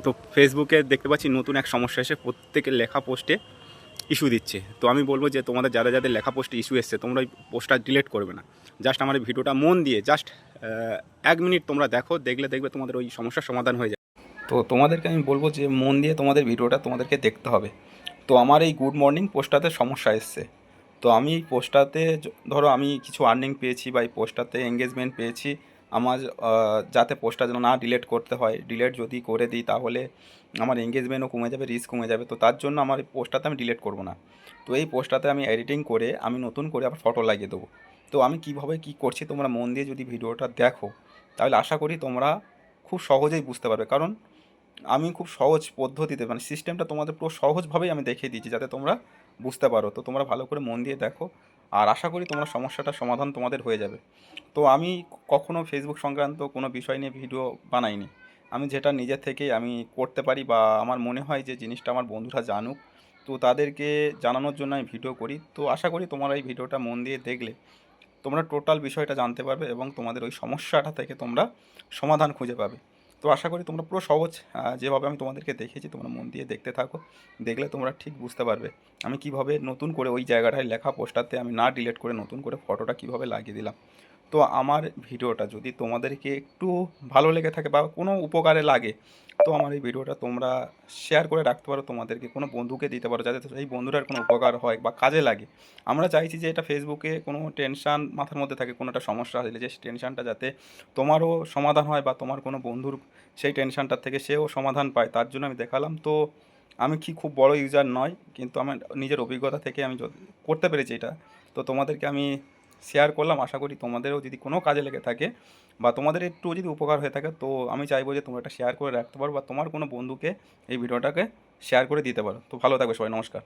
তো ফেসবুকে দেখতে পাচ্ছি নতুন এক সমস্যা এসে প্রত্যেকের লেখা পোস্টে ইস্যু দিচ্ছে। তো আমি বলবো যে তোমাদের যাদের লেখা পোস্টে ইস্যু এসছে তোমরা ওই পোস্টটা ডিলিট করবে না। জাস্ট আমার এই ভিডিওটা মন দিয়ে জাস্ট 1 মিনিট তোমরা দেখো, দেখবে তোমাদের ওই সমস্যার সমাধান হয়ে যাবে। তো তোমাদেরকে আমি বলবো যে মন দিয়ে তোমাদের ভিডিওটা তোমাদেরকে দেখতে হবে। তো আমার এই গুড মর্নিং পোস্টটাতে সমস্যা এসছে। তো আমি এই পোস্টটাতে ধরো আমি কিছু আর্নিং পেয়েছি বা এই পোস্টটাতে এঙ্গেজমেন্ট পেয়েছি। আমার যাতে পোস্টটা যেন না ডিলিট করতে হয়, ডিলিট যদি করে দিই তাহলে আমার এঙ্গেজমেন্টও কমে যাবে, রিস্ক কমে যাবে। তো তার জন্য আমার এই পোস্টটাতে আমি ডিলিট করব না। তো এই পোস্টটাতে আমি এডিটিং করে আমি নতুন করে আবার ফটো লাগিয়ে দেবো। তো আমি কীভাবে কী করছি তোমরা মন দিয়ে যদি ভিডিওটা দেখো তাহলে আশা করি তোমরা খুব সহজেই বুঝতে পারবে। কারণ আমি খুব সহজ পদ্ধতিতে মানে সিস্টেমটা তোমাদের পুরো সহজভাবেই আমি দেখিয়ে দিয়েছি যাতে তোমরা বুঝতে পারো। তো তোমরা ভালো করে মন দিয়ে দেখো, আর আশা করি তোমরা সমস্যাটার সমাধান তোমাদের হয়ে যাবে। তো আমি কখনো ফেসবুক সংক্রান্ত কোনো বিষয় নিয়ে ভিডিও বানাইনি। আমি যেটা নিজের থেকেই আমি করতে পারি বা আমার মনে হয় যে জিনিসটা আমার বন্ধুরা জানুক, তো তাদেরকে জানানোর জন্য আমি ভিডিও করি। তো আশা করি তোমরা এই ভিডিওটা মন দিয়ে দেখলে তোমরা টোটাল বিষয়টা জানতে পারবে এবং তোমাদের ওই সমস্যাটা থেকে তোমরা সমাধান খুঁজে পাবে। তো আশা করি তোমরা পুরো সহজ যেভাবে আমি তোমাদেরকে দেখিয়েছি তোমরা মন দিয়ে দেখতে থাকো। দেখলে তোমরা ঠিক বুঝতে পারবে আমি কিভাবে নতুন করে ওই জায়গাটায় লেখা পোস্টারতে আমি না ডিলিট করে নতুন করে ফটোটা কিভাবে লাগিয়ে দিলাম। তো আমার ভিডিওটা যদি তোমাদেরকে একটু ভালো লেগে থাকে বা কোনো উপকারে লাগে, তো আমার এই ভিডিওটা তোমরা শেয়ার করে রাখতে পারো, তোমাদেরকে কোনো বন্ধুকে দিতে পারো যাতে সেই বন্ধুটার কোনো উপকার হয় বা কাজে লাগে। আমরা চাইছি যে এটা ফেসবুকে কোনো টেনশান মাথার মধ্যে থাকে, কোনো একটা সমস্যা আসলে যে টেনশানটা যাতে তোমারও সমাধান হয় বা তোমার কোনো বন্ধুর সেই টেনশানটার থেকে সেও সমাধান পায়, তার জন্য আমি দেখালাম। তো আমি কি খুব বড় ইউজার নয়, কিন্তু আমার নিজের অভিজ্ঞতা থেকে আমি করতে পেরেছি এটা। তো তোমাদেরকে আমি শেয়ার করলাম। আশা করি তোমাদেরও যদি কোনো কাজে লেগে থাকে বা তোমাদের একটু যদি উপকার হয়ে থাকে, তো আমি চাইবো যে তোমরা এটা শেয়ার করে রাখতে পারো বা তোমার কোনো বন্ধুকে এই ভিডিওটাকে শেয়ার করে দিতে পারো। তো ভালো থাকবে সবাই, নমস্কার।